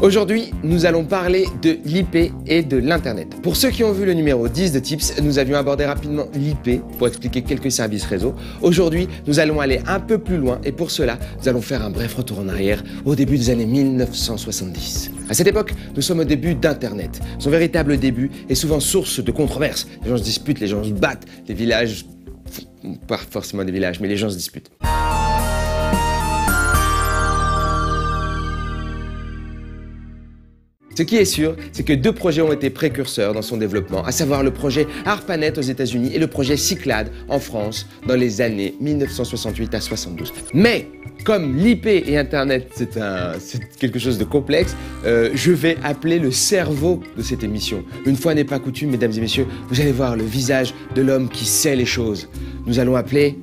Aujourd'hui, nous allons parler de l'IP et de l'Internet. Pour ceux qui ont vu le numéro 10 de Tips, nous avions abordé rapidement l'IP pour expliquer quelques services réseau. Aujourd'hui, nous allons aller un peu plus loin et pour cela, nous allons faire un bref retour en arrière au début des années 1970. À cette époque, nous sommes au début d'Internet. Son véritable début est souvent source de controverses. Les gens se disputent, les gens se battent, les villages... pas forcément des villages, mais les gens se disputent. Ce qui est sûr, c'est que deux projets ont été précurseurs dans son développement, à savoir le projet ARPANET aux États-Unis et le projet Cyclade en France dans les années 1968 à 72. Mais comme l'IP et Internet, c'est quelque chose de complexe, je vais appeler le cerveau de cette émission. Une fois n'est pas coutume, mesdames et messieurs, vous allez voir le visage de l'homme qui sait les choses. Nous allons appeler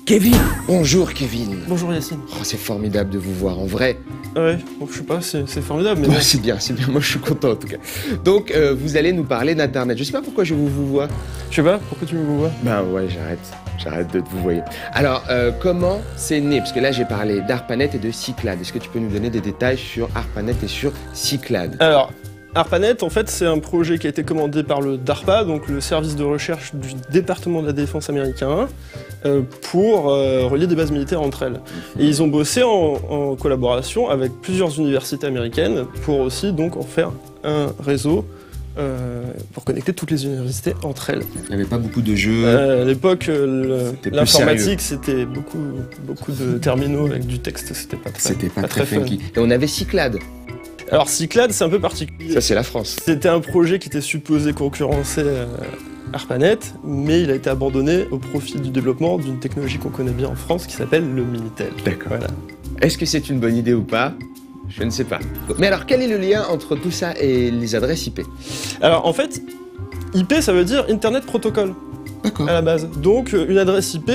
Kevin. Bonjour Kevin. Bonjour Yacine. Oh, c'est formidable de vous voir en vrai. Ouais, bon, je sais pas, c'est formidable, mais... Ouais, c'est bien, moi je suis content en tout cas. Donc, vous allez nous parler d'Internet. Je sais pas pourquoi je vous vois. Je sais pas, pourquoi tu me vois? Ben ouais, j'arrête de vous voir. Alors, comment c'est né? Parce que là, j'ai parlé d'ARPANET et de Cyclade. Est-ce que tu peux nous donner des détails sur ARPANET et sur Cyclade? Alors, ARPANET, en fait, c'est un projet qui a été commandé par le DARPA, donc le service de recherche du département de la défense américain, pour relier des bases militaires entre elles. Et ils ont bossé en collaboration avec plusieurs universités américaines pour aussi donc en faire un réseau pour connecter toutes les universités entre elles. Il n'y avait pas beaucoup de jeux. À l'époque, l'informatique, c'était beaucoup de terminaux avec du texte, c'était pas très funky. Et on avait Cyclade. Alors Cyclade, c'est un peu particulier. Ça, c'est la France. C'était un projet qui était supposé concurrencer ARPANET, mais il a été abandonné au profit du développement d'une technologie qu'on connaît bien en France qui s'appelle le Minitel. D'accord. Voilà. Est-ce que c'est une bonne idée ou pas? Je ne sais pas. Mais alors, quel est le lien entre tout ça et les adresses IP? Alors en fait, IP, ça veut dire Internet Protocol. D'accord. À la base. Donc une adresse IP,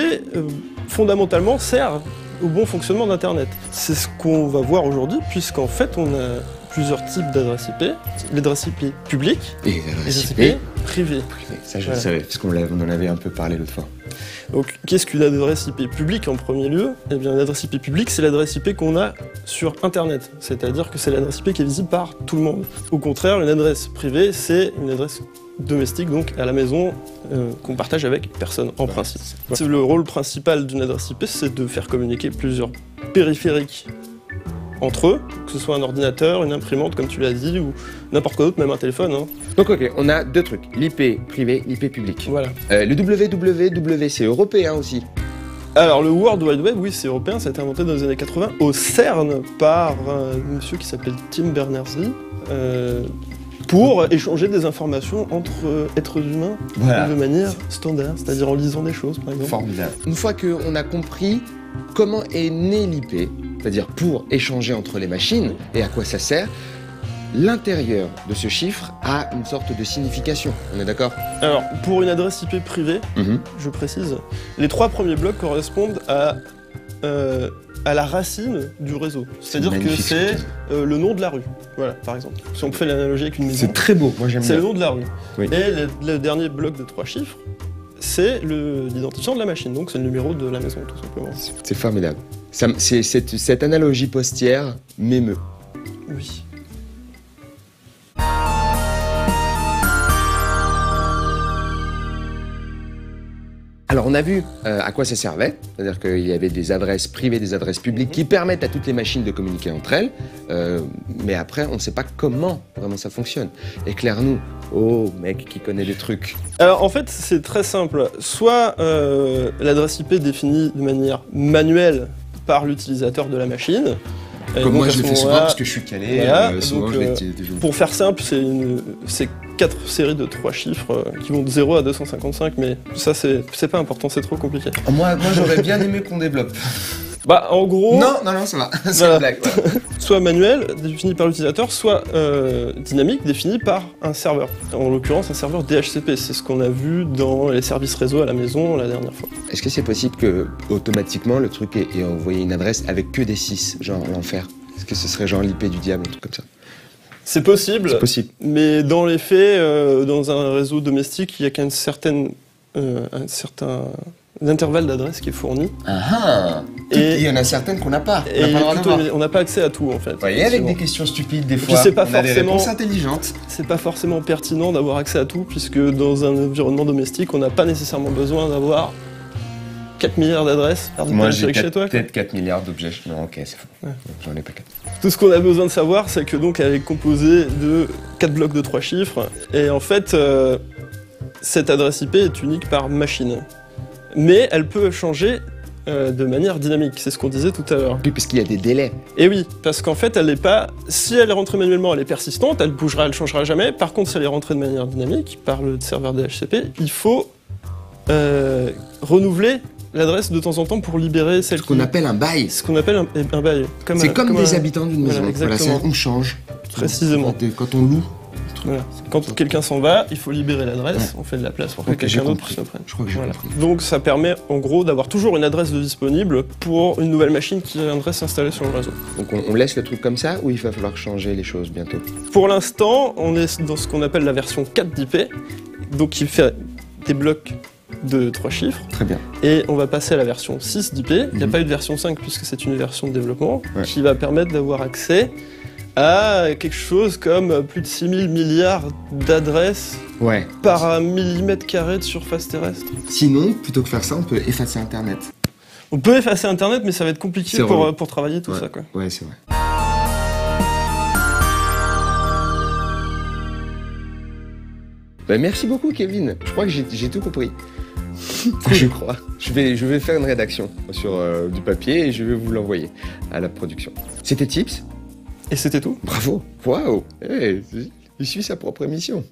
fondamentalement, sert au bon fonctionnement d'Internet. C'est ce qu'on va voir aujourd'hui, puisqu'en fait, on a plusieurs types d'adresses IP. L'adresse IP publique et l'adresse IP privée. Ça, je le savais, parce qu'on en avait un peu parlé l'autre fois. Donc, qu'est-ce qu'une adresse IP publique en premier lieu? Eh bien, l'adresse IP publique, c'est l'adresse IP qu'on a sur Internet. C'est-à-dire que c'est l'adresse IP qui est visible par tout le monde. Au contraire, une adresse privée, c'est une adresse domestique, donc à la maison, qu'on partage avec personne, en principe. Le rôle principal d'une adresse IP, c'est de faire communiquer plusieurs périphériques entre eux, que ce soit un ordinateur, une imprimante, comme tu l'as dit, ou n'importe quoi d'autre, même un téléphone. Hein. Donc ok, on a deux trucs, l'IP privé, l'IP public. Voilà. Le www, c'est européen aussi. Alors le World Wide Web, oui, c'est européen, ça a été inventé dans les années 80 au CERN par un monsieur qui s'appelle Tim Berners-Lee, pour échanger des informations entre êtres humains de manière standard, c'est-à-dire en lisant des choses, par exemple. Formidable. Une fois qu'on a compris comment est né l'IP, c'est-à-dire pour échanger entre les machines et à quoi ça sert, l'intérieur de ce chiffre a une sorte de signification. On est d'accord? Alors, pour une adresse IP privée, je précise, les trois premiers blocs correspondent à la racine du réseau. C'est-à-dire que c'est le nom de la rue. Voilà, par exemple. Si on fait l'analogie avec une maison. C'est très beau, moi j'aime bien. C'est le nom de la rue. Oui. Et le dernier bloc de 3 chiffres, c'est l'identifiant de la machine. Donc c'est le numéro de la maison, tout simplement. C'est formidable. Cette analogie postière m'émeut. Oui. Alors on a vu à quoi ça servait, c'est-à-dire qu'il y avait des adresses privées, des adresses publiques qui permettent à toutes les machines de communiquer entre elles, mais après on ne sait pas comment vraiment ça fonctionne. Éclaire-nous, oh mec qui connaît des trucs. Alors en fait c'est très simple, soit l'adresse IP est définie de manière manuelle par l'utilisateur de la machine. Comme moi je le fais souvent parce que je suis calé, voilà, souvent donc, je l'ai pour faire simple, c'est 4 séries de 3 chiffres qui vont de 0 à 255, mais ça c'est pas important, c'est trop compliqué. Moi j'aurais bien aimé qu'on développe. Bah en gros... Non, ça va, c'est une blague. Voilà. Soit manuel, défini par l'utilisateur, soit dynamique, défini par un serveur. En l'occurrence un serveur DHCP, c'est ce qu'on a vu dans les services réseau à la maison la dernière fois. Est-ce que c'est possible que automatiquement le truc ait envoyé une adresse avec que des 6, genre l'enfer? Est-ce que ce serait genre l'IP du diable, un truc comme ça? C'est possible, mais dans les faits, dans un réseau domestique, il n'y a qu'un certain l'intervalle d'adresse qui est fourni. Et il y en a certaines qu'on n'a pas. On n'a pas accès à tout en fait. Vous voyez, avec des questions stupides des fois, on a des réponses intelligentes. C'est pas forcément pertinent d'avoir accès à tout, puisque dans un environnement domestique, on n'a pas nécessairement besoin d'avoir 4 milliards d'adresses. Moi j'ai peut-être 4 milliards d'objets. Non, ok, c'est faux. Ouais. J'en ai pas 4. Tout ce qu'on a besoin de savoir, c'est que donc elle est composée de 4 blocs de 3 chiffres, et en fait, cette adresse IP est unique par machine. Mais elle peut changer de manière dynamique, c'est ce qu'on disait tout à l'heure. Oui, parce qu'il y a des délais. Et oui, parce qu'en fait, elle n'est pas... Si elle est rentrée manuellement, elle est persistante, elle bougera, elle changera jamais. Par contre, si elle est rentrée de manière dynamique, par le serveur DHCP, il faut renouveler l'adresse de temps en temps pour libérer celle qu'on appelle un bail. Ce qu'on appelle un bail. C'est comme des habitants d'une maison. Voilà, on change. Précisément. Quand on loue. Voilà. Quand quelqu'un s'en va, il faut libérer l'adresse, on fait de la place pour que quelqu'un d'autre puisse le prendre. Je crois que j'ai compris. Donc ça permet en gros d'avoir toujours une adresse de disponible pour une nouvelle machine qui viendrait s'installer sur le réseau. Donc on laisse le truc comme ça ou il va falloir changer les choses bientôt? Pour l'instant, on est dans ce qu'on appelle la version 4 d'IP, donc il fait des blocs de 3 chiffres. Très bien. Et on va passer à la version 6 d'IP. Il n'y a pas eu de version 5 puisque c'est une version de développement qui va permettre d'avoir accès à quelque chose comme plus de 6000 milliards d'adresses par millimètre carré de surface terrestre. Sinon, plutôt que faire ça, on peut effacer Internet. On peut effacer Internet, mais ça va être compliqué pour travailler tout ça, quoi. Ouais, c'est vrai. Bah, merci beaucoup, Kevin. Je crois que j'ai tout compris. Je crois. Je vais faire une rédaction sur du papier et je vais vous l'envoyer à la production. C'était Tips. Et c'était tout. Bravo. Waouh. Il suit sa propre émission.